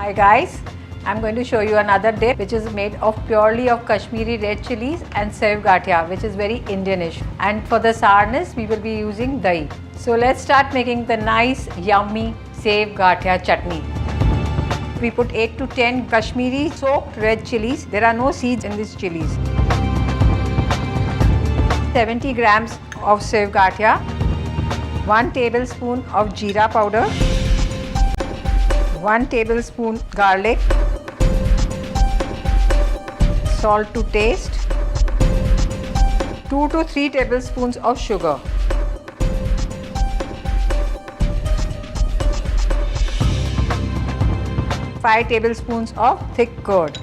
Hi guys, I'm going to show you another dip which is made of purely of Kashmiri red chilies and Sev Gathiya, which is very Indianish. And for the sourness we will be using dahi. So let's start making the nice yummy Sev Gathiya chutney. We put 8 to 10 Kashmiri soaked red chilies. There are no seeds in these chilies. 70 grams of Sev Gathiya, 1 tablespoon of jeera powder, 1 tablespoon garlic, salt to taste, 2 to 3 tablespoons of sugar. Five tablespoons of thick curd.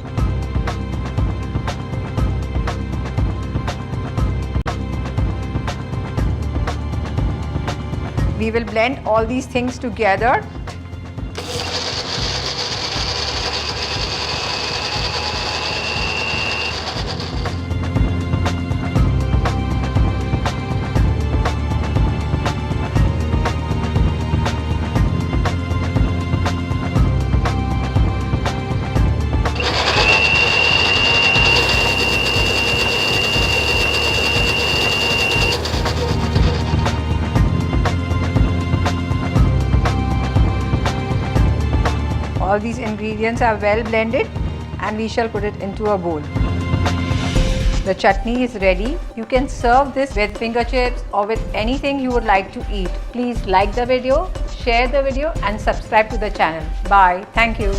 We will blend all these things together. All these ingredients are well blended and we shall put it into a bowl. The chutney is ready. You can serve this with finger chips or with anything you would like to eat. Please like the video, share the video and subscribe to the channel. Bye. Thank you.